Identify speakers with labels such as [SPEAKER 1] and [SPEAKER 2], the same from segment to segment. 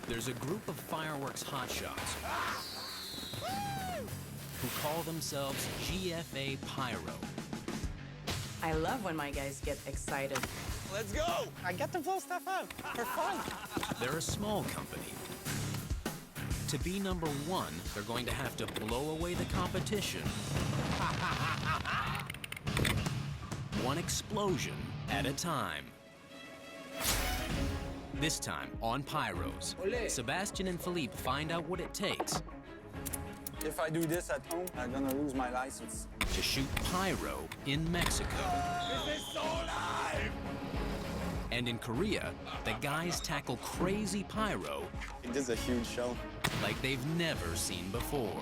[SPEAKER 1] There's a group of fireworks hotshots who call themselves GFA Pyro.
[SPEAKER 2] I love when my guys get excited.
[SPEAKER 3] Let's go! I get to blow stuff up for fun.
[SPEAKER 1] They're a small company. To be number one, they're going to have to blow away the competition. One explosion at a time. This time on Pyros, Sebastian and Philippe find out what it takes
[SPEAKER 3] If I do this at home, I'm gonna lose my license.
[SPEAKER 1] to shoot pyro in Mexico.
[SPEAKER 3] This is so live!
[SPEAKER 1] And in Korea, the guys tackle crazy pyro
[SPEAKER 3] This is a huge show.
[SPEAKER 1] like they've never seen before.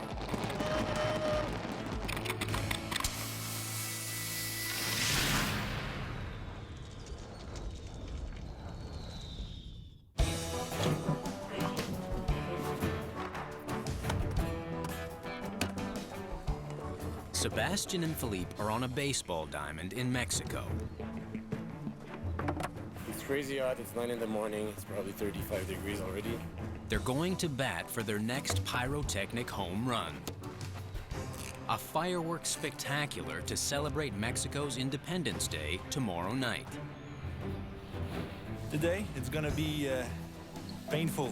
[SPEAKER 1] Sebastian and Philippe are on a baseball diamond in Mexico.
[SPEAKER 4] It's crazy hot. It's 9 in the morning. It's probably 35 degrees already.
[SPEAKER 1] They're going to bat for their next pyrotechnic home run. A fireworks spectacular to celebrate Mexico's Independence Day tomorrow night.
[SPEAKER 5] Today, it's gonna be painful.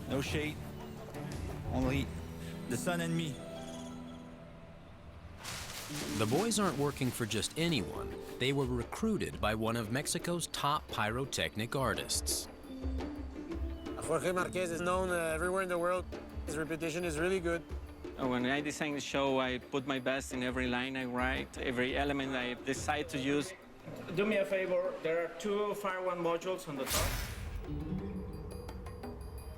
[SPEAKER 5] No shade, only the sun and me.
[SPEAKER 1] The boys aren't working for just anyone. They were recruited by one of Mexico's top pyrotechnic artists.
[SPEAKER 4] Jorge Marquez is known everywhere in the world. His reputation is really good.
[SPEAKER 6] When I design the show, I put my best in every line I write, every element I decide to use. Do me a favor, there are 2 Fire One modules on the top.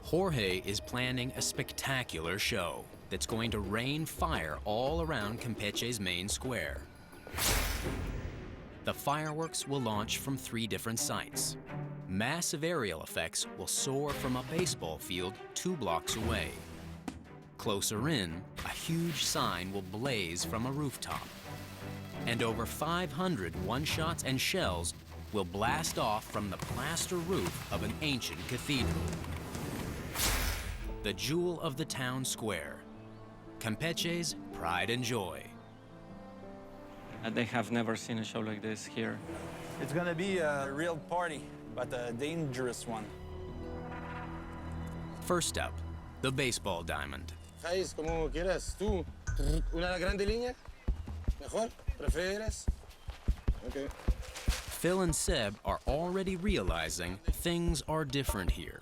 [SPEAKER 1] Jorge is planning a spectacular show that's going to rain fire all around Campeche's main square. The fireworks will launch from 3 different sites. Massive aerial effects will soar from a baseball field 2 blocks away. Closer in, a huge sign will blaze from a rooftop. And over 500 one-shots and shells will blast off from the plaster roof of an ancient cathedral. The jewel of the town square, Campeche's pride and joy.
[SPEAKER 6] They have never seen a show like this here.
[SPEAKER 3] It's gonna be a real party, but a dangerous one.
[SPEAKER 1] First up, the baseball diamond.
[SPEAKER 4] Jais, como quieras. Tú, una grande línea? Mejor? ¿Prefieres? Okay.
[SPEAKER 1] Phil and Seb are already realizing things are different here.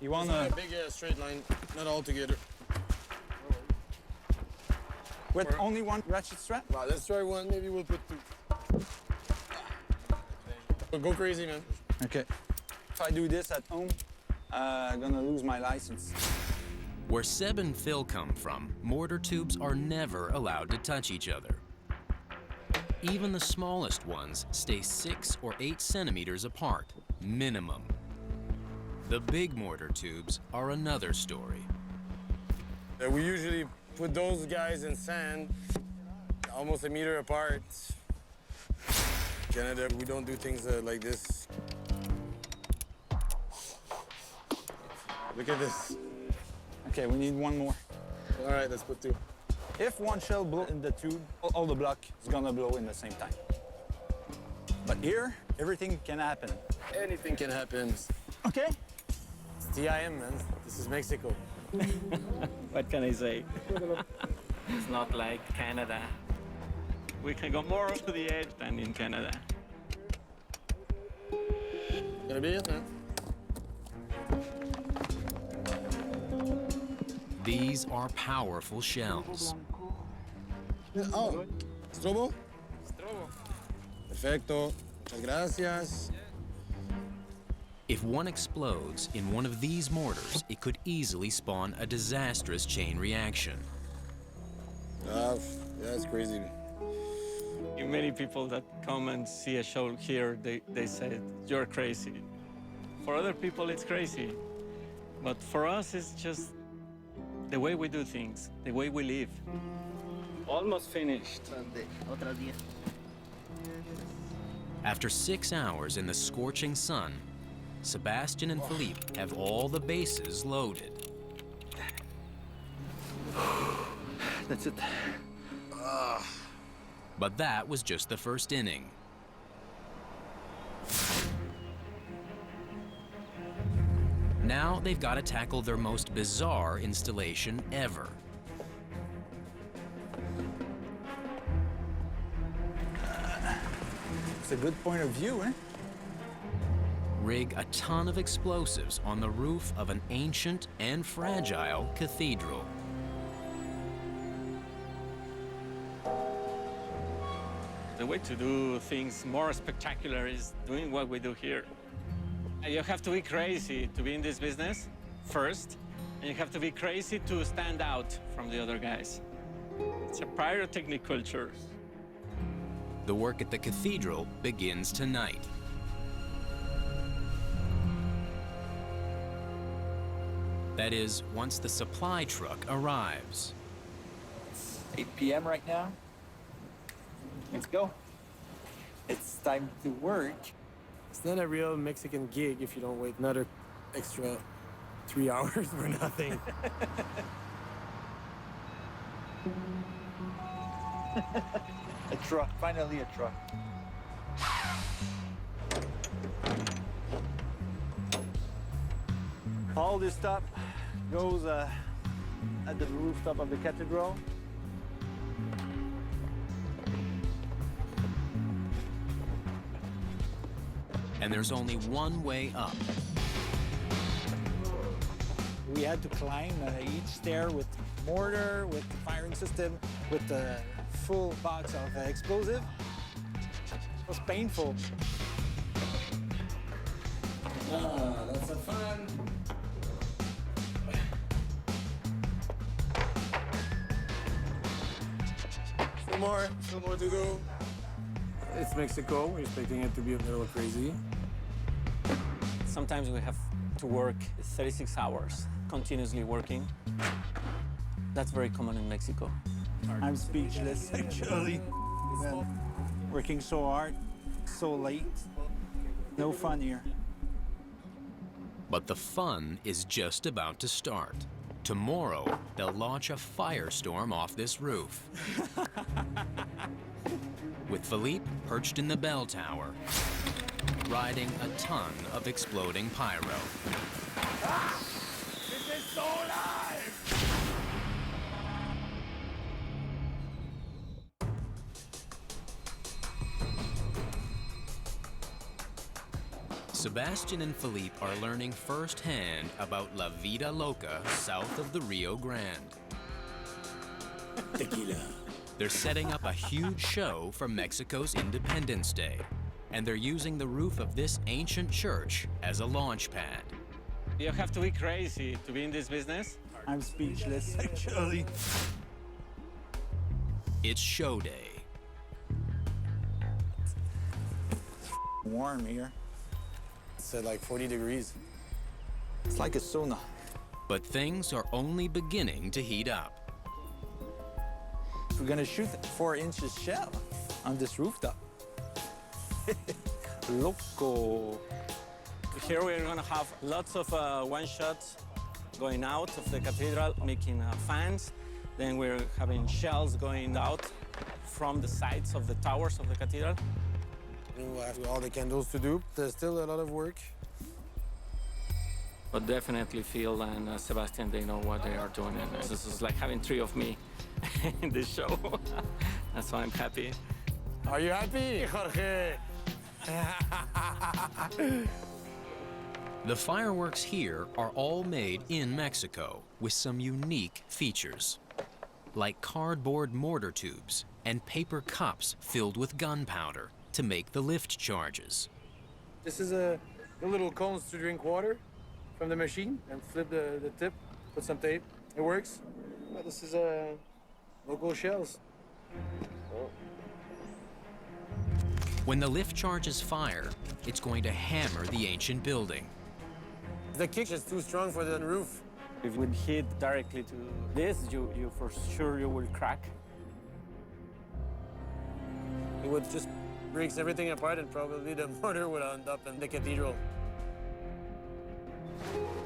[SPEAKER 3] You
[SPEAKER 4] It's
[SPEAKER 3] want
[SPEAKER 4] not
[SPEAKER 3] a
[SPEAKER 4] a big straight line, not all together.
[SPEAKER 3] with only one ratchet strap?
[SPEAKER 4] Wow, let's try one. Maybe we'll put 2. But go crazy, man.
[SPEAKER 3] Okay. If I do this at home, I'm gonna lose my license.
[SPEAKER 1] Where Seb and Phil come from, mortar tubes are never allowed to touch each other. Even the smallest ones stay 6 or 8 centimeters apart, minimum. The big mortar tubes are another story.
[SPEAKER 4] We usually put those guys in sand, almost a meter apart. Canada, we don't do things like this. Look at this.
[SPEAKER 3] Okay, we need one more.
[SPEAKER 4] All right, let's put 2.
[SPEAKER 3] If one shell blows in the tube, all the block is gonna blow in the same time. But here, everything can happen.
[SPEAKER 4] Anything can happen.
[SPEAKER 3] Okay?
[SPEAKER 4] It's TIM, man. This is Mexico.
[SPEAKER 6] What can I say? It's not like Canada. We can go more to the edge than in Canada.
[SPEAKER 4] Gonna be it, man.
[SPEAKER 1] These are powerful shells.
[SPEAKER 4] Oh, ¿Strobo? Perfecto. Muchas gracias.
[SPEAKER 1] If one explodes in one of these mortars, it could easily spawn a disastrous chain reaction.
[SPEAKER 4] That's crazy.
[SPEAKER 6] Many people that come and see a show here, they say, you're crazy. For other people, it's crazy. But for us, it's just the way we do things, the way we live. Almost finished.
[SPEAKER 1] After 6 hours in the scorching sun, Sebastian and Philippe have all the bases loaded.
[SPEAKER 5] That's it.
[SPEAKER 1] But that was just the first inning. Now they've got to tackle their most bizarre installation ever.
[SPEAKER 3] It's a good point of view, eh?
[SPEAKER 1] Rig a ton of explosives on the roof of an ancient and fragile cathedral.
[SPEAKER 6] The way to do things more spectacular is doing what we do here. You have to be crazy to be in this business first, and you have to be crazy to stand out from the other guys. It's a pyrotechnic culture.
[SPEAKER 1] The work at the cathedral begins tonight. That is, once the supply truck arrives.
[SPEAKER 5] It's 8 p.m. right now. Let's go. It's time to work.
[SPEAKER 4] It's not a real Mexican gig if you don't wait another extra 3 hours for nothing.
[SPEAKER 5] A truck, finally a truck.
[SPEAKER 3] All this stuff goes at the rooftop of the cathedral.
[SPEAKER 1] And there's only one way up.
[SPEAKER 3] We had to climb each stair with mortar, with the firing system, with the full box of explosive. It was painful.
[SPEAKER 4] That's a fun. Still more to go. It's Mexico. We're expecting it to be a little crazy.
[SPEAKER 6] Sometimes we have to work 36 hours, continuously working. That's very common in Mexico.
[SPEAKER 3] I'm speechless, actually. Working so hard, so late. No fun here.
[SPEAKER 1] But the fun is just about to start. Tomorrow, they'll launch a firestorm off this roof. With Philippe perched in the bell tower, riding a ton of exploding pyro.
[SPEAKER 4] This is so live!
[SPEAKER 1] Sebastian and Philippe are learning firsthand about La Vida Loca south of the Rio Grande.
[SPEAKER 4] Tequila.
[SPEAKER 1] They're setting up a huge show for Mexico's Independence Day, and they're using the roof of this ancient church as a launch pad.
[SPEAKER 6] You have to be crazy to be in this business.
[SPEAKER 3] I'm speechless, actually.
[SPEAKER 1] It's show day.
[SPEAKER 3] Warm here.
[SPEAKER 4] It's at like 40 degrees.
[SPEAKER 3] It's like a sauna.
[SPEAKER 1] But things are only beginning to heat up.
[SPEAKER 3] We're gonna shoot a 4-inch shell on this rooftop. Loco.
[SPEAKER 6] Here we're going to have lots of one-shots going out of the cathedral, making fans. Then we're having shells going out from the sides of the towers of the cathedral.
[SPEAKER 4] We'll have all the candles to do. There's still a lot of work.
[SPEAKER 6] But definitely Phil and Sebastian, they know what they are doing. And this is like having 3 of me in this show. That's why I'm happy.
[SPEAKER 4] Are you happy, Jorge?
[SPEAKER 1] The fireworks here are all made in Mexico with some unique features, like cardboard mortar tubes and paper cups filled with gunpowder to make the lift charges.
[SPEAKER 4] This is the little cones to drink water from the machine and flip the tip, put some tape. It works. Well, this is local shells.
[SPEAKER 1] When the lift charges fire, it's going to hammer the ancient building.
[SPEAKER 4] The kick is too strong for the roof.
[SPEAKER 6] If we hit directly to this, you for sure you will crack.
[SPEAKER 4] It would just breaks everything apart and probably the mortar would end up in the cathedral.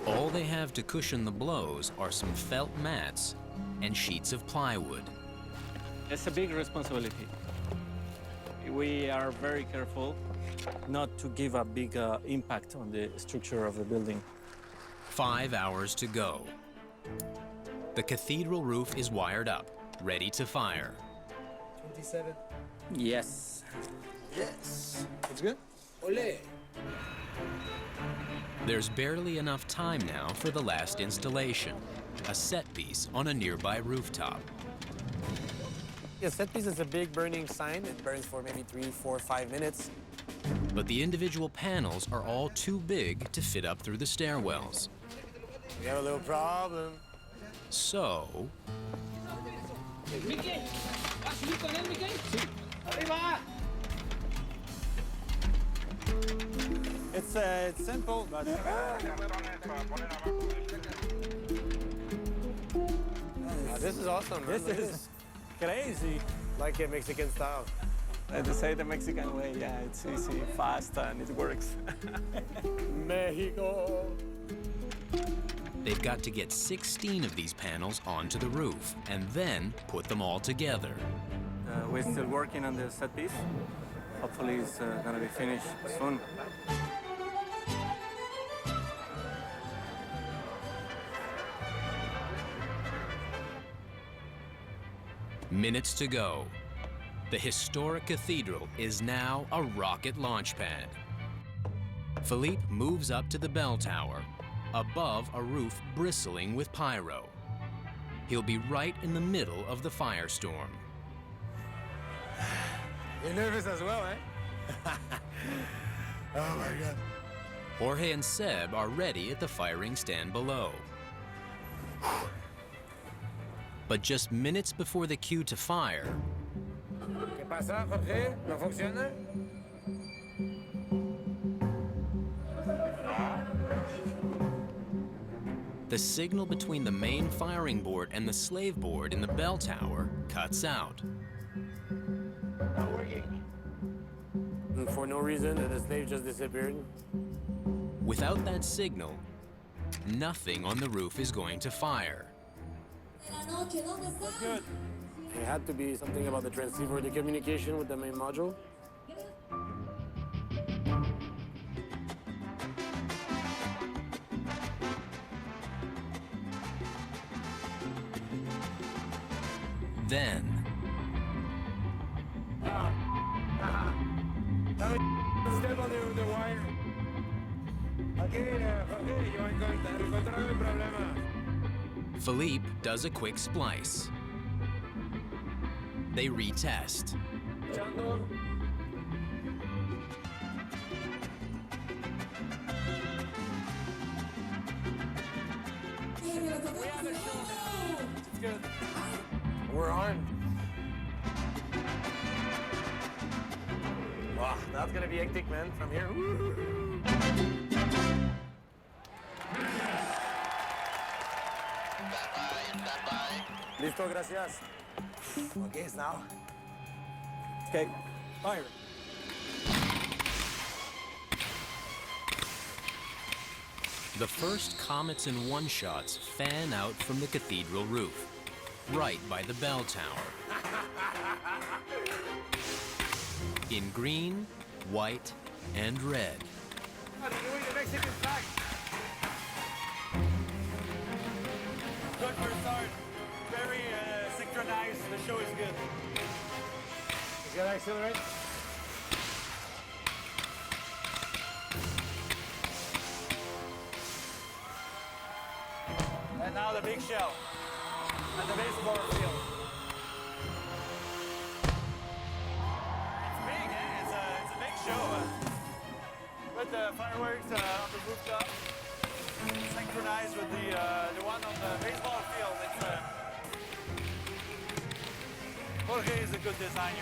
[SPEAKER 1] All they have to cushion the blows are some felt mats and sheets of plywood.
[SPEAKER 6] It's a big responsibility. We are very careful not to give a big impact on the structure of the building.
[SPEAKER 1] 5 hours to go. The cathedral roof is wired up, ready to fire.
[SPEAKER 4] 27.
[SPEAKER 6] Yes.
[SPEAKER 3] Yes. It's good?
[SPEAKER 4] Ole.
[SPEAKER 1] There's barely enough time now for the last installation, a set piece on a nearby rooftop.
[SPEAKER 7] A set piece is a big burning sign. It burns for maybe 3, 4, 5 minutes.
[SPEAKER 1] But the individual panels are all too big to fit up through the stairwells.
[SPEAKER 7] We have a little problem.
[SPEAKER 1] So,
[SPEAKER 3] It's simple, but
[SPEAKER 7] This is awesome. Man.
[SPEAKER 3] this is crazy.
[SPEAKER 7] Like a Mexican style.
[SPEAKER 6] To say the Mexican way, yeah, it's easy, fast, and it works.
[SPEAKER 7] Mexico.
[SPEAKER 1] they've got to get 16 of these panels onto the roof and then put them all together.
[SPEAKER 6] We're still working on the set piece. Hopefully it's gonna be finished soon.
[SPEAKER 1] Minutes to go. The historic cathedral is now a rocket launch pad. Philippe moves up to the bell tower, above a roof bristling with pyro. He'll be right in the middle of the firestorm.
[SPEAKER 7] You're nervous as well, eh? Oh my God.
[SPEAKER 1] Jorge and Seb are ready at the firing stand below. But just minutes before the cue to fire,
[SPEAKER 7] ¿Qué pasa, Jorge? ¿No funciona?
[SPEAKER 1] the signal between the main firing board and the slave board in the bell tower cuts out.
[SPEAKER 7] Not working. And for no reason, the slave just disappeared.
[SPEAKER 1] Without that signal, nothing on the roof is going to fire.
[SPEAKER 3] Good.
[SPEAKER 7] It had to be something about the transceiver, the communication with the main module.
[SPEAKER 1] Then,
[SPEAKER 7] Step on the wire. Okay, Jorge, yo encontré el problema.
[SPEAKER 1] Philippe does a quick splice. They retest.
[SPEAKER 7] Echando.
[SPEAKER 3] It's good.
[SPEAKER 7] We're on. Wow, that's gonna be hectic, man, from here. Listo, gracias. Okay, it's now.
[SPEAKER 3] Okay, fire.
[SPEAKER 1] The first comets and one-shots fan out from the cathedral roof, right by the bell tower. In green, white, and red.
[SPEAKER 7] Doing the Mexican flag.
[SPEAKER 3] Good for start. Very synchronized. The show is good.
[SPEAKER 7] Is that accelerate?
[SPEAKER 3] And now the big show at the baseball field. It's big, eh? It's a big show. With the fireworks on the rooftop, synchronized with the one on the baseball field. Jorge is a good designer.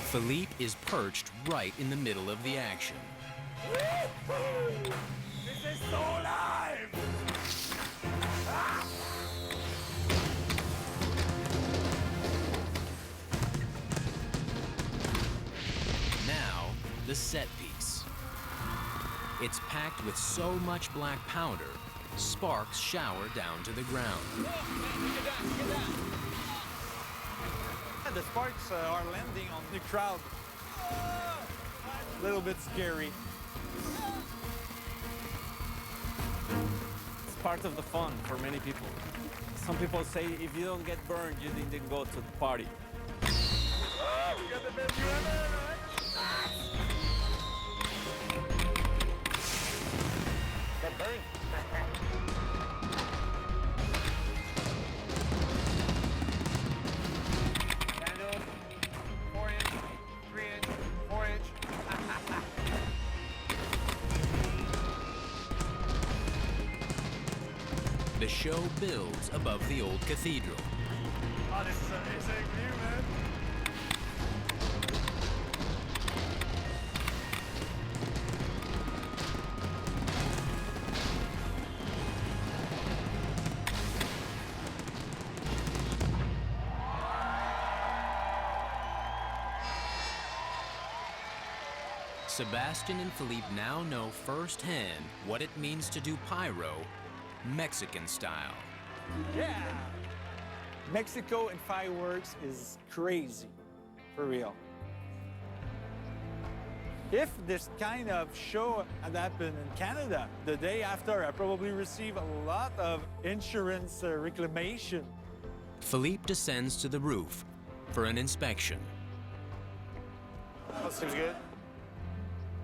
[SPEAKER 1] Philippe is perched right in the middle of the action.
[SPEAKER 7] This is so live!
[SPEAKER 1] set piece. It's packed with so much black powder, sparks shower down to the ground.
[SPEAKER 3] The sparks are landing on the crowd. A little bit scary.
[SPEAKER 6] It's part of the fun for many people. Some people say if you don't get burned, you didn't go to the party.
[SPEAKER 7] Get burned. Handle, 4-inch, 3-inch, 4-inch.
[SPEAKER 1] The show builds above the old cathedral.
[SPEAKER 7] Oh, this is an insane view, man.
[SPEAKER 1] Sebastian and Philippe now know firsthand what it means to do pyro Mexican style.
[SPEAKER 3] Yeah! Mexico and fireworks is crazy, for real. If this kind of show had happened in Canada, the day after, I probably receive a lot of insurance reclamation.
[SPEAKER 1] Philippe descends to the roof for an inspection.
[SPEAKER 7] That seems good.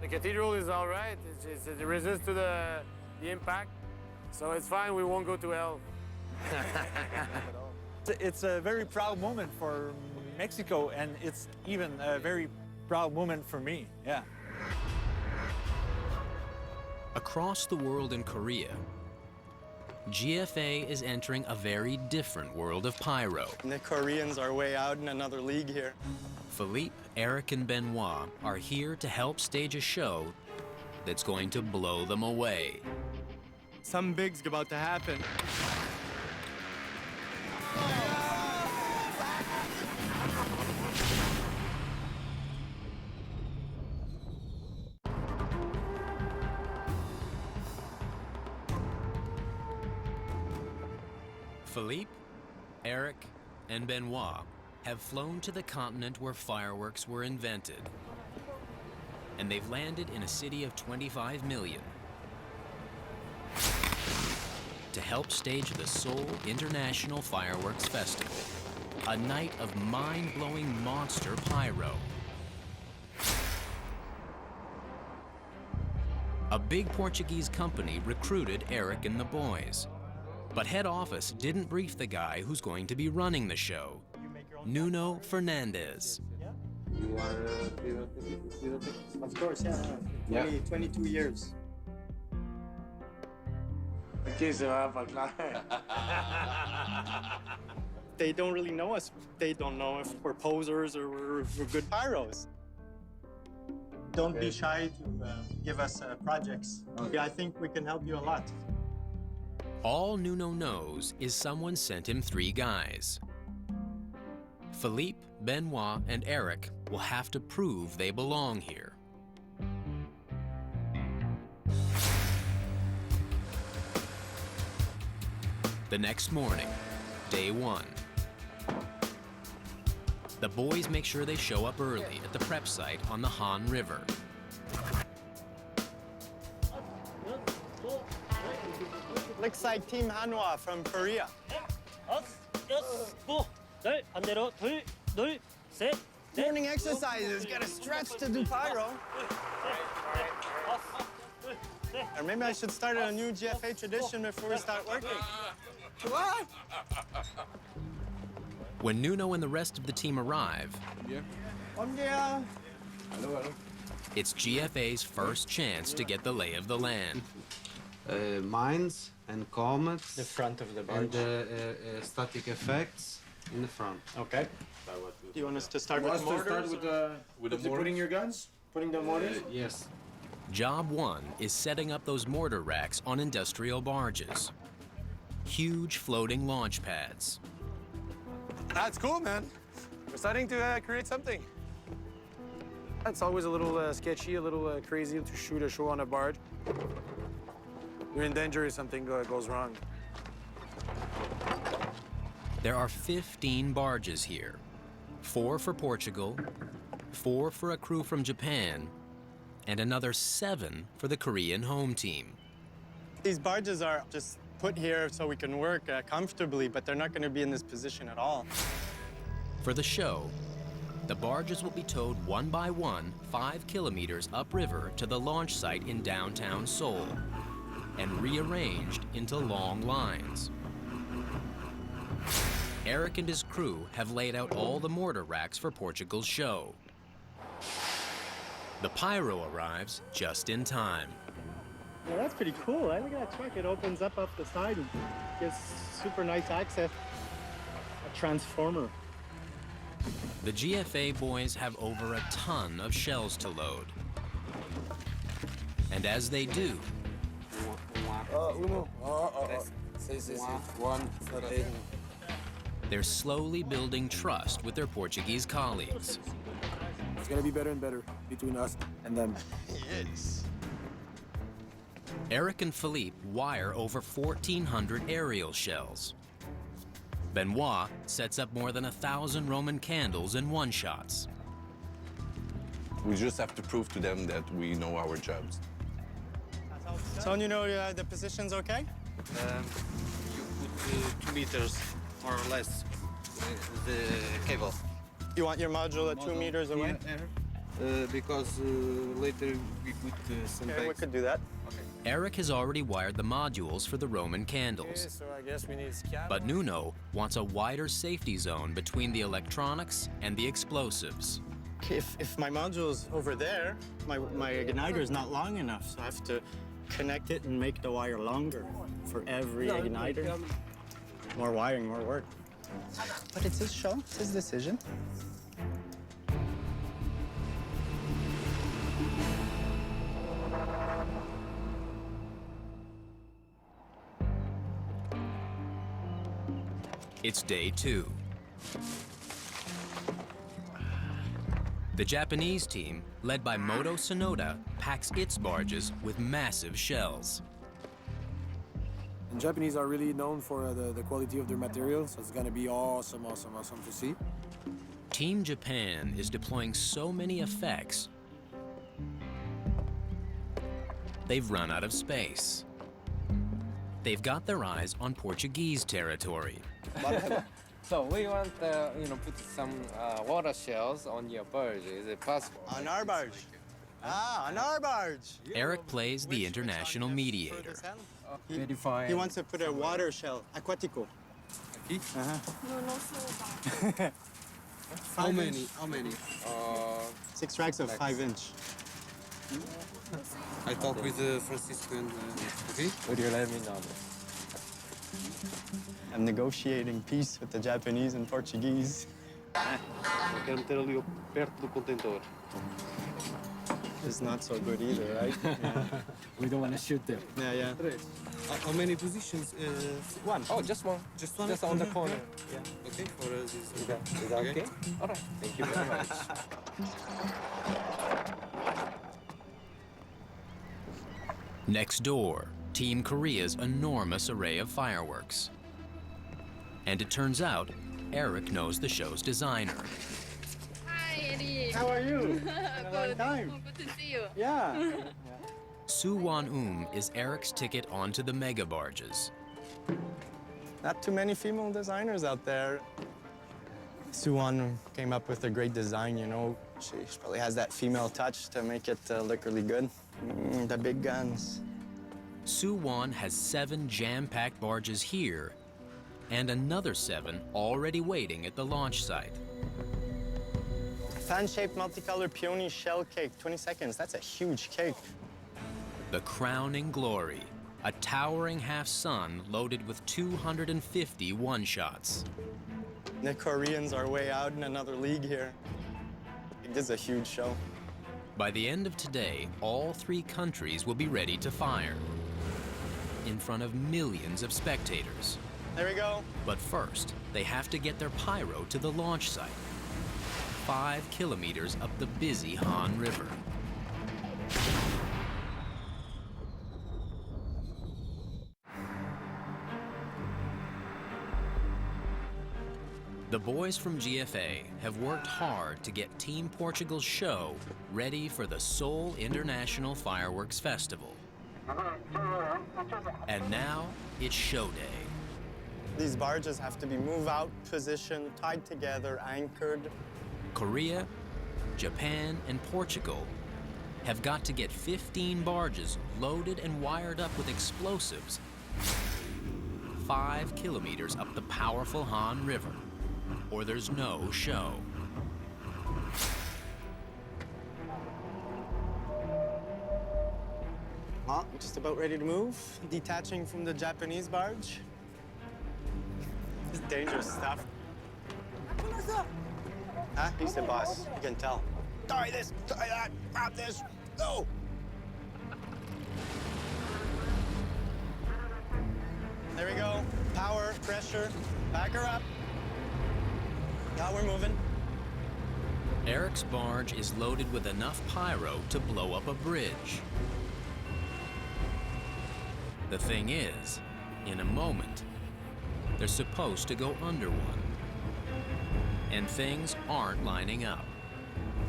[SPEAKER 7] The cathedral is all right. It resists to the impact, so it's fine. We won't go to hell.
[SPEAKER 3] It's a very proud moment for Mexico, and it's even a very proud moment for me, yeah.
[SPEAKER 1] Across the world in Korea, GFA is entering a very different world of pyro.
[SPEAKER 8] The Koreans are way out in another league here.
[SPEAKER 1] Philippe, Eric, and Benoit are here to help stage a show that's going to blow them away.
[SPEAKER 8] Something big's about to happen.
[SPEAKER 1] Philippe, Eric, and Benoit have flown to the continent where fireworks were invented. And they've landed in a city of 25 million to help stage the Seoul International Fireworks Festival, a night of mind-blowing monster pyro. A big Portuguese company recruited Eric and the boys. But head office didn't brief the guy who's going to be running the show, Nuno Fernandez.
[SPEAKER 9] You are pyrotechnic?
[SPEAKER 8] Of course, yeah. 22 years.
[SPEAKER 7] Ok, c'est vraiment pas clair.
[SPEAKER 8] They don't really know us. They don't know if we're posers or we're good pyros. Don't be shy to give us projects. Okay. I think we can help you a lot.
[SPEAKER 1] All Nuno knows is someone sent him 3 guys. Philippe, Benoit, and Eric will have to prove they belong here. The next morning, day 1. The boys make sure they show up early at the prep site on the Han River.
[SPEAKER 8] Looks like Team Hanwha from Korea. Morning exercises, gotta stretch to do pyro. Or maybe I should start a new GFA tradition before we start working. What?
[SPEAKER 1] When Nuno and the rest of the team arrive, it's GFA's first chance to get the lay of the land.
[SPEAKER 9] Mines and comets.
[SPEAKER 8] The front of the
[SPEAKER 9] And
[SPEAKER 8] barge.
[SPEAKER 9] static effects in the front.
[SPEAKER 8] Okay. Do you want us to start
[SPEAKER 4] Want
[SPEAKER 8] with
[SPEAKER 4] us to
[SPEAKER 8] mortars?
[SPEAKER 4] start with putting your guns? Putting the mortars?
[SPEAKER 9] Yes.
[SPEAKER 1] Job 1 is setting up those mortar racks on industrial barges. Huge floating launch pads.
[SPEAKER 7] That's cool, man. We're starting to create something.
[SPEAKER 4] It's always a little sketchy, a little crazy to shoot a show on a barge. You're in danger if something goes wrong.
[SPEAKER 1] There are 15 barges here, 4 for Portugal, 4 for a crew from Japan, and another 7 for the Korean home team.
[SPEAKER 8] These barges are just put here so we can work comfortably, but they're not going to be in this position at all.
[SPEAKER 1] For the show, the barges will be towed one by one 5 kilometers upriver to the launch site in downtown Seoul and rearranged into long lines. Eric and his crew have laid out all the mortar racks for Portugal's show. The Pyro arrives just in time.
[SPEAKER 8] Yeah, that's pretty cool. Look at that truck. It opens up the side and gives super nice access. A transformer.
[SPEAKER 1] The GFA boys have over a ton of shells to load. And as they do, they're slowly building trust with their Portuguese colleagues.
[SPEAKER 4] It's gonna be better and better between us and them.
[SPEAKER 8] Yes.
[SPEAKER 1] Eric and Philippe wire over 1,400 aerial shells. Benoit sets up more than 1,000 Roman candles in one-shots.
[SPEAKER 10] We just have to prove to them that we know our jobs.
[SPEAKER 8] So you know the position's okay?
[SPEAKER 9] You put 2 meters, more or less, the cable.
[SPEAKER 8] You want your module at 2 meters away?
[SPEAKER 9] Because later we put some
[SPEAKER 8] Okay, we
[SPEAKER 9] bags.
[SPEAKER 8] could do that.
[SPEAKER 1] Eric has already wired the modules for the Roman candles.
[SPEAKER 4] So I guess we need scab.
[SPEAKER 1] But Nuno wants a wider safety zone between the electronics and the explosives.
[SPEAKER 8] If my module's over there, my igniter's not long enough, so I have to connect it and make the wire longer for every igniter. More wiring, more work. But it's his show, it's his decision.
[SPEAKER 1] It's day 2. The Japanese team, led by Moto Sonoda, packs its barges with massive shells.
[SPEAKER 4] And Japanese are really known for the quality of their materials, so it's gonna be awesome, awesome, awesome to see.
[SPEAKER 1] Team Japan is deploying so many effects, they've run out of space. They've got their eyes on Portuguese territory.
[SPEAKER 11] So we want, put some water shells on your barge. Is it possible?
[SPEAKER 8] On our barge. On our barge.
[SPEAKER 1] Eric plays the international mediator.
[SPEAKER 8] He wants to put a water shell, aquatico.
[SPEAKER 9] How many? How many?
[SPEAKER 8] 6 racks of 5-inch.
[SPEAKER 9] I talk with Francisco and okay?
[SPEAKER 11] Would you let me know?
[SPEAKER 8] I'm negotiating peace with the Japanese and Portuguese.
[SPEAKER 9] Quero meter ali perto do contentor.
[SPEAKER 8] It's not so good either, right? Yeah.
[SPEAKER 11] We don't want to shoot them.
[SPEAKER 8] Yeah.
[SPEAKER 9] How many positions?
[SPEAKER 11] One. Oh, just one.
[SPEAKER 9] Just one?
[SPEAKER 11] Just on the corner. Yeah.
[SPEAKER 9] Okay, for this.
[SPEAKER 11] Is that okay? All right. Thank you very much.
[SPEAKER 1] Next door, Team Korea's enormous array of fireworks. And it turns out, Eric knows the show's designer.
[SPEAKER 12] Hi, Eddie.
[SPEAKER 8] How are you?
[SPEAKER 12] Good.
[SPEAKER 8] time.
[SPEAKER 12] Good to see you.
[SPEAKER 8] Yeah.
[SPEAKER 1] s01e is Eric's ticket onto the mega barges.
[SPEAKER 8] Not too many female designers out there. s01e came up with a great design, you know. She probably has that female touch to make it look really good. The big guns.
[SPEAKER 1] s01e has 7 jam-packed barges here and another 7 already waiting at the launch site.
[SPEAKER 8] Fan-shaped multicolored peony shell cake, 20 seconds. That's a huge cake.
[SPEAKER 1] The crowning glory, a towering half-sun loaded with 250 one-shots.
[SPEAKER 8] The Koreans are way out in another league here. This is a huge show.
[SPEAKER 1] By the end of today, all 3 countries will be ready to fire in front of millions of spectators.
[SPEAKER 8] There we go.
[SPEAKER 1] But first, they have to get their pyro to the launch site. 5 kilometers up the busy Han River. The boys from GFA have worked hard to get Team Portugal's show ready for the Seoul International Fireworks Festival. And now it's show day.
[SPEAKER 8] These barges have to be moved out, positioned, tied together, anchored.
[SPEAKER 1] Korea, Japan, and Portugal have got to get 15 barges loaded and wired up with explosives 5 kilometers up the powerful Han River, or there's no show.
[SPEAKER 8] Oh, just about ready to move. Detaching from the Japanese barge. This is dangerous stuff. Huh? He's the boss. You can tell. Tie this, tie that, grab this, go! There we go. Power, pressure. Back her up. Now we're moving.
[SPEAKER 1] Eric's barge is loaded with enough pyro to blow up a bridge. The thing is, in a moment, they're supposed to go under one. And things aren't lining up.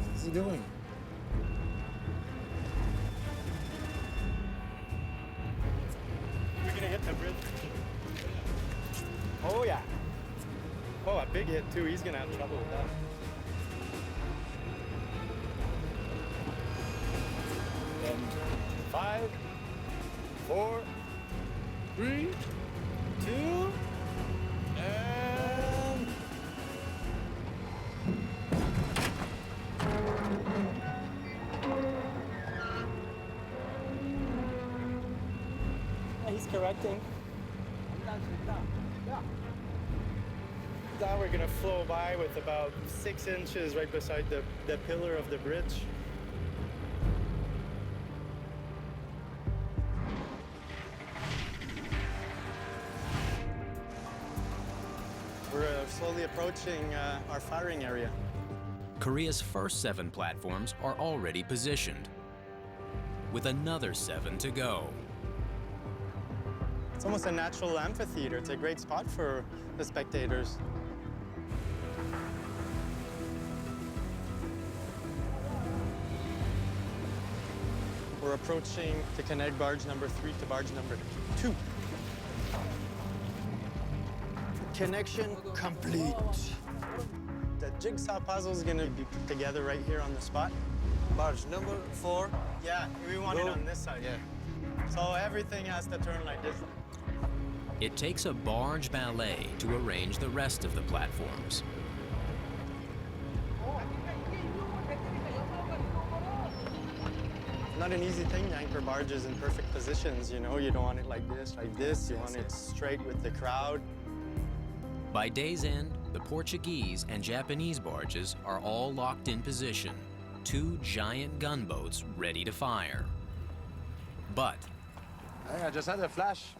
[SPEAKER 3] What's he doing?
[SPEAKER 8] We're gonna hit the bridge. Oh, yeah. Oh, a big hit, too. He's gonna have trouble with that.
[SPEAKER 4] And 5, 4, 3, 2, and...
[SPEAKER 8] He's correcting. Now we're gonna flow by with about 6 inches right beside the pillar of the bridge. We're slowly approaching our firing area.
[SPEAKER 1] Korea's first 7 platforms are already positioned, with another 7 to go.
[SPEAKER 8] It's almost a natural amphitheater. It's a great spot for the spectators. We're approaching to connect barge number 3 to barge number 2. Connection complete. The jigsaw puzzle is going to be put together right here on the spot.
[SPEAKER 9] Barge number 4.
[SPEAKER 8] Yeah, we want it on this side.
[SPEAKER 9] Yeah.
[SPEAKER 8] So everything has to turn like this.
[SPEAKER 1] It takes a barge ballet to arrange the rest of the platforms.
[SPEAKER 8] Not an easy thing to anchor barges in perfect positions, you know? You don't want it like this. You want it straight with the crowd.
[SPEAKER 1] By day's end, the Portuguese and Japanese barges are all locked in position, 2 giant gunboats ready to fire. But
[SPEAKER 4] Hey, I just had a flash.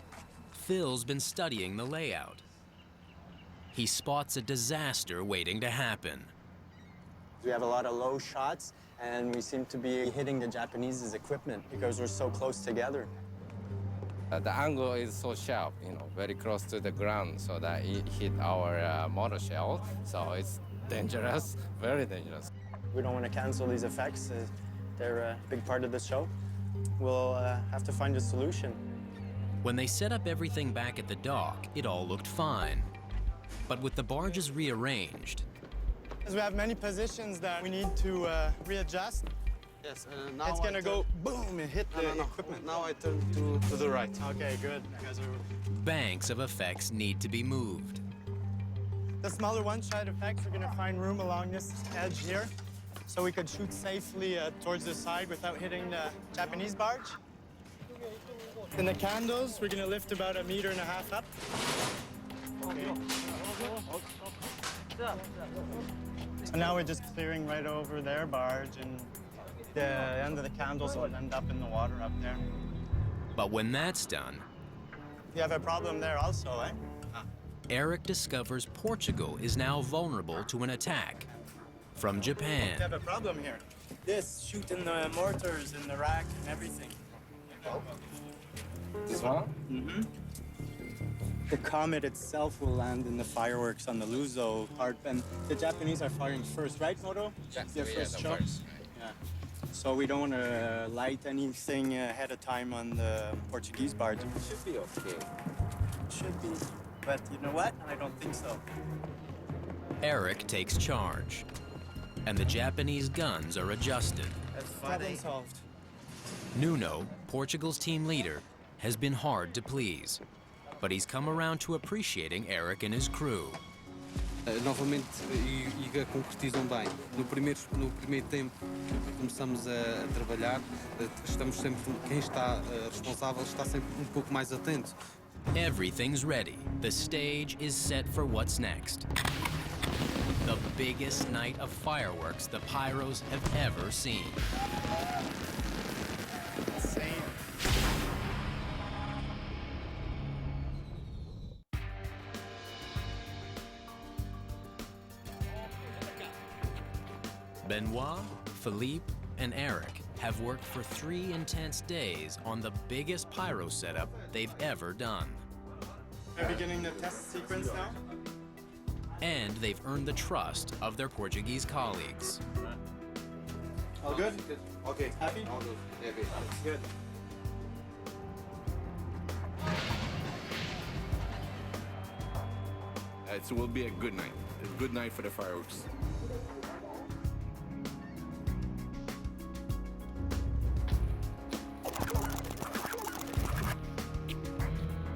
[SPEAKER 1] Phil's been studying the layout. He spots a disaster waiting to happen.
[SPEAKER 8] We have a lot of low shots, and we seem to be hitting the Japanese's equipment because we're so close together.
[SPEAKER 11] The angle is so sharp, very close to the ground, so that it hit our mortar shell. So it's dangerous, very dangerous.
[SPEAKER 8] We don't want to cancel these effects. They're a big part of the show. We'll have to find a solution.
[SPEAKER 1] When they set up everything back at the dock, it all looked fine. But with the barges rearranged,
[SPEAKER 8] As we have many positions that we need to readjust,
[SPEAKER 9] Yes, now
[SPEAKER 8] it's gonna go boom and hit the
[SPEAKER 9] No.
[SPEAKER 8] equipment.
[SPEAKER 9] Now I turn to the right.
[SPEAKER 8] Okay, good. Because
[SPEAKER 1] banks of effects need to be moved.
[SPEAKER 8] the smaller one-shot effects, we're gonna find room along this edge here, so we could shoot safely towards the side without hitting the Japanese barge. And the candles, we're gonna lift about 1.5 meters up. Okay. So now we're just clearing right over their barge, and the end of the candles will end up in the water up there.
[SPEAKER 1] But when that's done,
[SPEAKER 8] You have a problem there also, eh?
[SPEAKER 1] Eric discovers Portugal is now vulnerable to an attack. From Japan,
[SPEAKER 8] We have a problem here. This shooting the mortars in the rack and everything.
[SPEAKER 11] This one?
[SPEAKER 8] Mm-hmm. The comet itself will land in the fireworks on the Luzo part, and the Japanese are firing first, right, Moto? Their first shot. Yeah. So we don't want to light anything ahead of time on the Portuguese barge.
[SPEAKER 11] Should be okay.
[SPEAKER 8] Should be, but you know what? I don't think so.
[SPEAKER 1] Eric takes charge, and the Japanese guns are adjusted.
[SPEAKER 8] Problem solved.
[SPEAKER 1] Nuno, Portugal's team leader, has been hard to please, but he's come around to appreciating Eric and his crew.
[SPEAKER 9] Novamente, e concretizam bem. No primeiro tempo que começamos a trabalhar, estamos sempre, quem está responsável está sempre pouco mais atento.
[SPEAKER 1] Everything's ready. The stage is set for what's next. The biggest night of fireworks the Pyros have ever seen. Benoit, Philippe, and Eric have worked for 3 intense days on the biggest pyro setup they've ever done.
[SPEAKER 8] We're beginning the test sequence now.
[SPEAKER 1] And they've earned the trust of their Portuguese colleagues.
[SPEAKER 8] All good? Okay. Happy? All good. Yeah, good. That's good.
[SPEAKER 10] It will be a good night. A good night for the fireworks.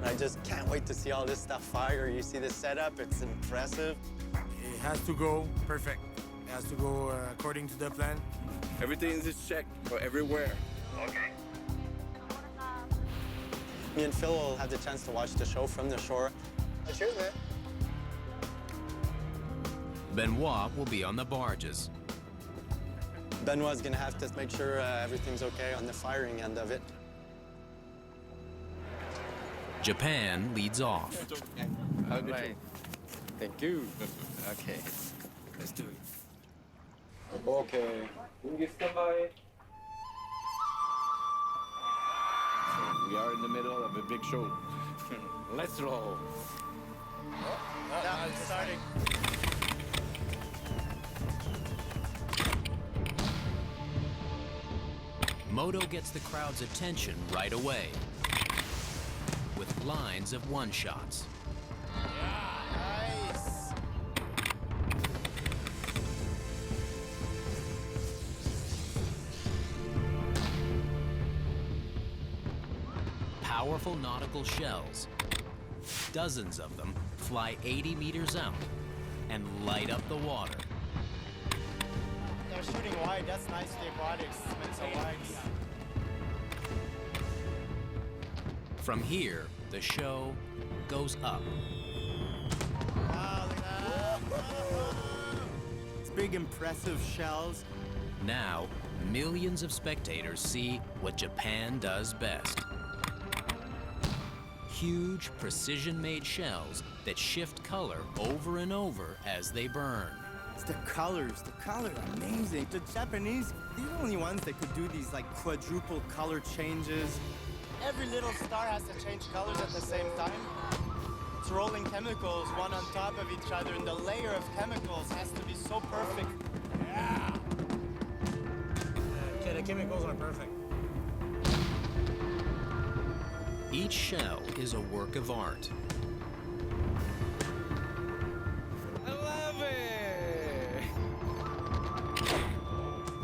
[SPEAKER 8] I just can't wait to see all this stuff fire. You see the setup, it's impressive.
[SPEAKER 4] It has to go perfect. It has to go according to the plan.
[SPEAKER 10] Everything is checked for everywhere.
[SPEAKER 8] Okay. Me and Phil will have the chance to watch the show from the shore. Cheers, man.
[SPEAKER 1] Benoit will be on the barges.
[SPEAKER 8] Benoit's gonna have to make sure everything's okay on the firing end of it.
[SPEAKER 1] Japan leads off.
[SPEAKER 11] All right. Thank you. Okay. Let's do it. Okay.
[SPEAKER 10] We are in the middle of a big show.
[SPEAKER 11] Let's roll.
[SPEAKER 8] Yeah, it's starting.
[SPEAKER 1] Moto gets the crowd's attention right away with lines of one-shots.
[SPEAKER 8] Nice.
[SPEAKER 1] Powerful nautical shells. Dozens of them fly 80 meters out and light up the water.
[SPEAKER 8] They're shooting wide. That's nice. The aquatics went so wide.
[SPEAKER 1] From here, the show goes up.
[SPEAKER 8] Wow, look at that. It's big, impressive shells.
[SPEAKER 1] Now, millions of spectators see what Japan does best. Huge, precision-made shells that shift color over and over as they burn.
[SPEAKER 8] It's the colors are amazing. The Japanese, they're the only ones that could do these like quadruple color changes. Every little star has to change colors at the same time. It's rolling chemicals one on top of each other, and the layer of chemicals has to be so perfect. Yeah!
[SPEAKER 4] Okay, the chemicals are perfect.
[SPEAKER 1] Each shell is a work of art.
[SPEAKER 11] I love it!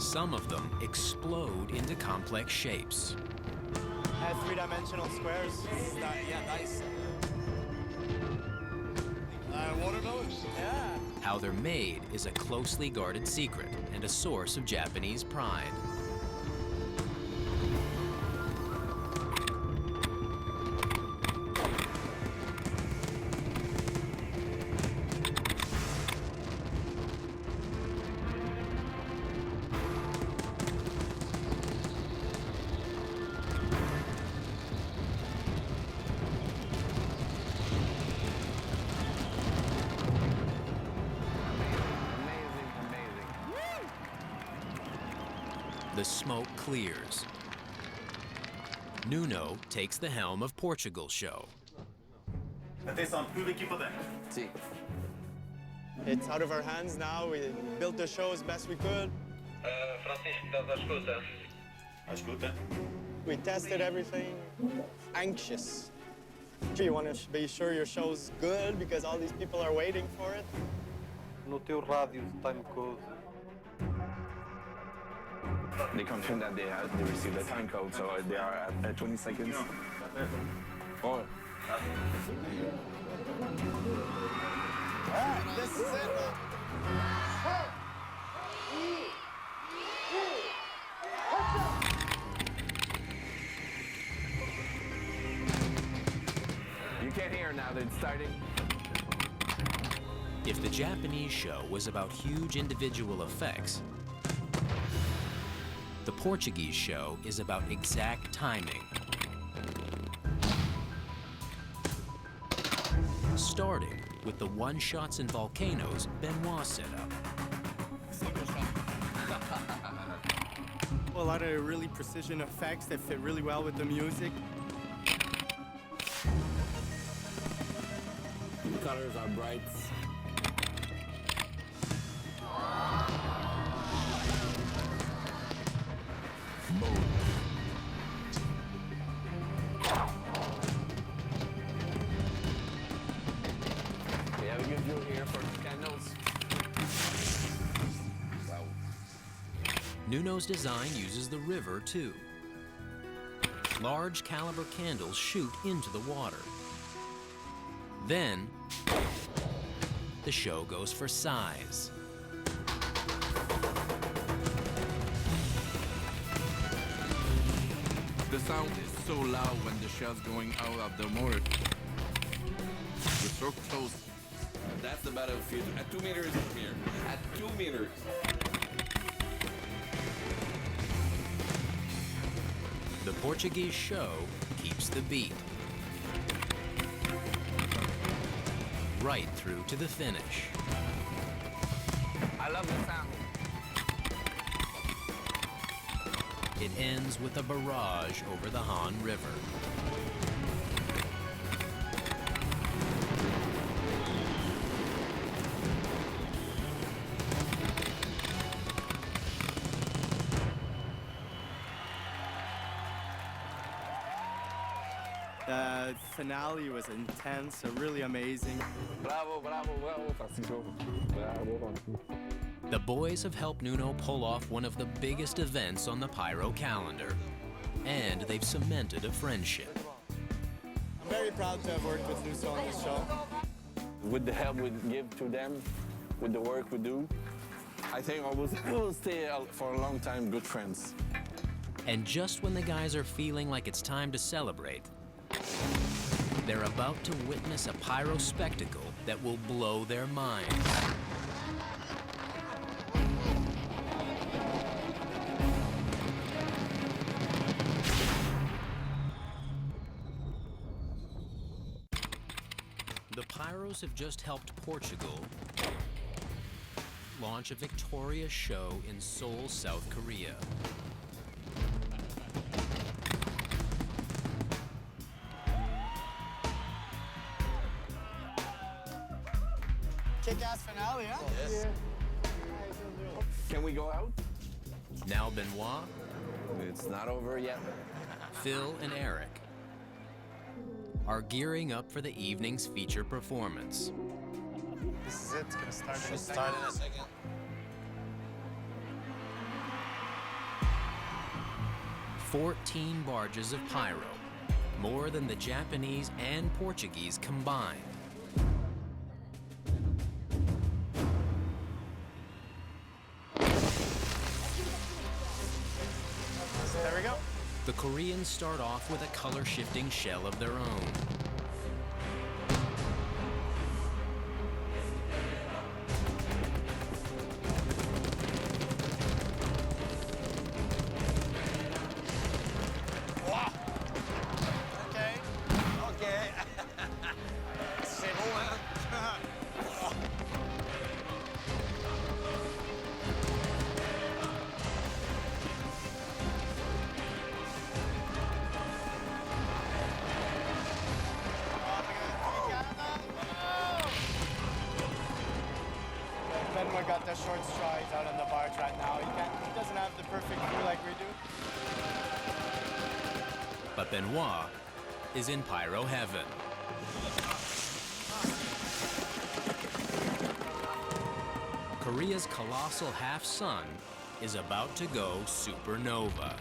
[SPEAKER 1] Some of them explode into complex shapes.
[SPEAKER 8] Has three-dimensional squares. Yeah, nice. Watermelons? Yeah.
[SPEAKER 1] How they're made is a closely guarded secret and a source of Japanese pride. The smoke clears. Nuno takes the helm of Portugal's show.
[SPEAKER 13] Atenção, tudo equipa dentro.
[SPEAKER 8] See. It's out of our hands now. We built the show as best we could.
[SPEAKER 13] Francisco, estás à escuta? À escuta.
[SPEAKER 8] We tested everything. Anxious. You want to be sure your show's good because all these people are waiting for it.
[SPEAKER 14] No teu rádio de time code.
[SPEAKER 10] They confirm that they received the time code, so they are at 20 seconds.
[SPEAKER 8] This is it.
[SPEAKER 10] You can't hear now that it's starting.
[SPEAKER 1] If the Japanese show was about huge individual effects, the Portuguese show is about exact timing. Starting with the one-shots in volcanoes Benoit set up.
[SPEAKER 8] A lot of really precision effects that fit really well with the music.
[SPEAKER 10] The colors are bright. We have a good view here for the candles. Wow.
[SPEAKER 1] Nuno's design uses the river too. Large caliber candles shoot into the water. Then, the show goes for size.
[SPEAKER 10] The sound is so loud when the shell's going out of the motor. We're so close. That's the battlefield. At 2 meters from here. At 2 meters.
[SPEAKER 1] The Portuguese show keeps the beat. Right through to the finish.
[SPEAKER 10] I love the sound.
[SPEAKER 1] It ends with a barrage over the Han River.
[SPEAKER 8] The finale was intense, really amazing.
[SPEAKER 10] Bravo, bravo, bravo, Francisco. Bravo.
[SPEAKER 1] The boys have helped Nuno pull off one of the biggest events on the Pyro calendar, and they've cemented a friendship.
[SPEAKER 8] I'm very proud to have worked with Nuno on this show.
[SPEAKER 10] With the help we give to them, with the work we do, I think we'll stay for a long time good friends.
[SPEAKER 1] And just when the guys are feeling like it's time to celebrate, they're about to witness a pyro spectacle that will blow their minds. The Pyros have just helped Portugal launch a victorious show in Seoul, South Korea.
[SPEAKER 8] Kick-ass finale, huh?
[SPEAKER 10] Yes. Can we go out?
[SPEAKER 1] Now Benoit,
[SPEAKER 10] It's not over yet.
[SPEAKER 1] Phil, and Eric are gearing up for the evening's feature performance.
[SPEAKER 8] This is it. It's gonna start in a second.
[SPEAKER 13] Start in a second.
[SPEAKER 1] 14 barges of pyro, more than the Japanese and Portuguese combined.
[SPEAKER 8] There we go.
[SPEAKER 1] The Koreans start off with a color-shifting shell of their own.
[SPEAKER 8] short strides out on the barge right now. He doesn't have the perfect view like we do.
[SPEAKER 1] But Benoit is in pyro heaven. Korea's colossal half-sun is about to go supernova.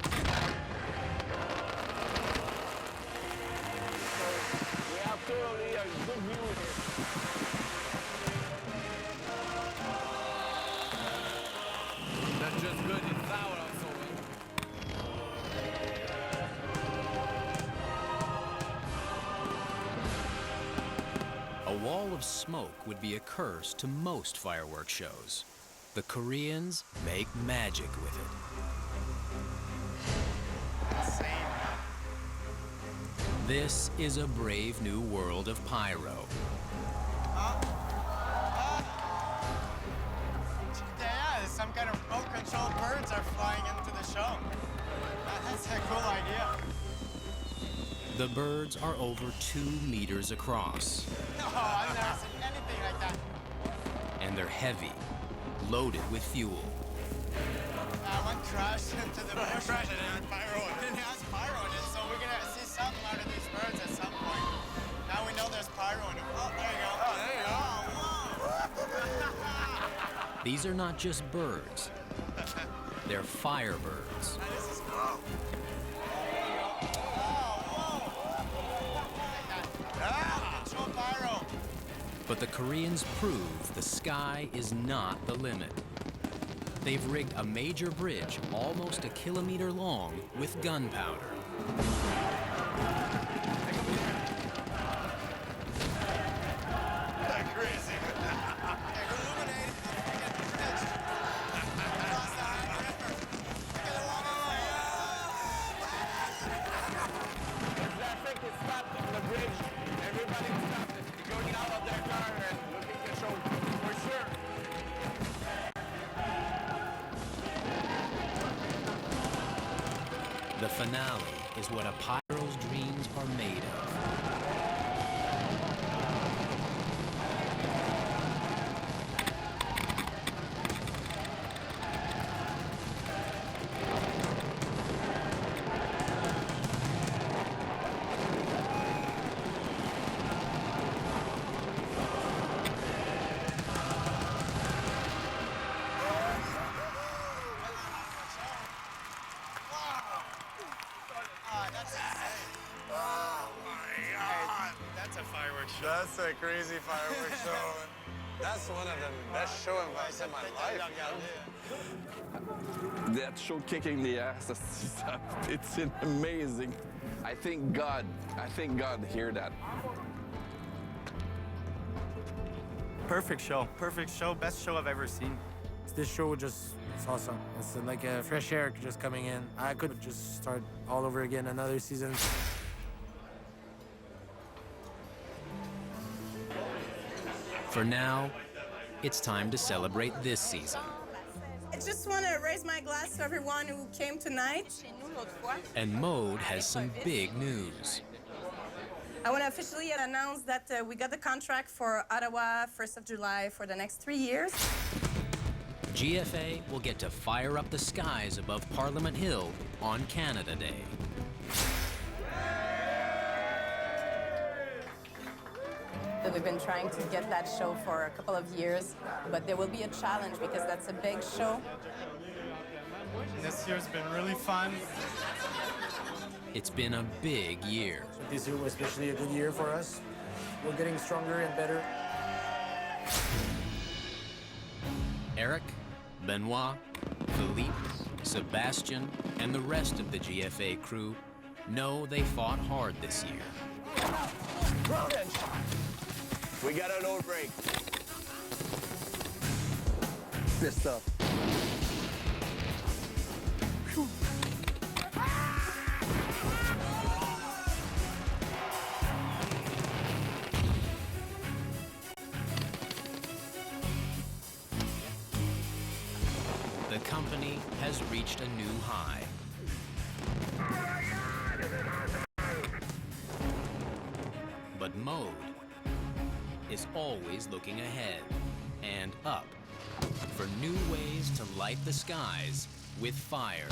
[SPEAKER 7] We have totally a good view here.
[SPEAKER 10] Not just good, it's loud also.
[SPEAKER 1] A wall of smoke would be a curse to most fireworks shows. The Koreans make magic with it. This is a brave new world of pyro.
[SPEAKER 8] Yeah, some kind of remote-controlled birds are flying into the show. That's a cool idea.
[SPEAKER 1] The birds are over 2 meters across.
[SPEAKER 8] No, I've never seen anything like that.
[SPEAKER 1] And they're heavy, loaded with fuel.
[SPEAKER 8] One crashed into the bush. It had pyro in it. It has pyro in it, so we're gonna see something out of these birds at some point. Now we know there's pyro in it. Oh, there you go. Oh, there you go. Oh, whoa.
[SPEAKER 1] These are not just birds. They're firebirds.
[SPEAKER 8] This is cool. Control pyro.
[SPEAKER 1] But the Koreans prove the sky is not the limit. They've rigged a major bridge almost a kilometer long with gunpowder.
[SPEAKER 8] Crazy.
[SPEAKER 7] Traffic is stopped on the bridge. Everybody stopped. Going out of their car and looking at the show for sure.
[SPEAKER 1] The finale is what a pyro's dreams are made of.
[SPEAKER 8] That's insane. Oh my God. That's a fireworks show.
[SPEAKER 4] That's a crazy fireworks show. That's one of the best show I've seen in my life.
[SPEAKER 10] That show kicking the ass, it's amazing. I thank God heard that.
[SPEAKER 8] Perfect show, best show I've ever seen.
[SPEAKER 4] This show just, it's awesome. It's like a fresh air just coming in. I could just start all over again, another season.
[SPEAKER 1] For now, it's time to celebrate this season.
[SPEAKER 15] I just want to raise my glass to everyone who came tonight.
[SPEAKER 1] And Mode has some big news.
[SPEAKER 15] I want to officially announce that we got the contract for Ottawa 1st of July for the next 3 years.
[SPEAKER 1] GFA will get to fire up the skies above Parliament Hill on Canada Day.
[SPEAKER 2] We've been trying to get that show for a couple of years, but there will be a challenge because that's a big show.
[SPEAKER 8] This year's been really fun.
[SPEAKER 1] It's been a big year.
[SPEAKER 4] This year was especially a good year for us. We're getting stronger and better.
[SPEAKER 1] Eric, Benoit, Philippe, Sebastian, and the rest of the GFA crew know they fought hard this year.
[SPEAKER 7] We got a load break.
[SPEAKER 4] Pissed up.
[SPEAKER 1] The company has reached a new high. But Mode is always looking ahead and up for new ways to light the skies with fire.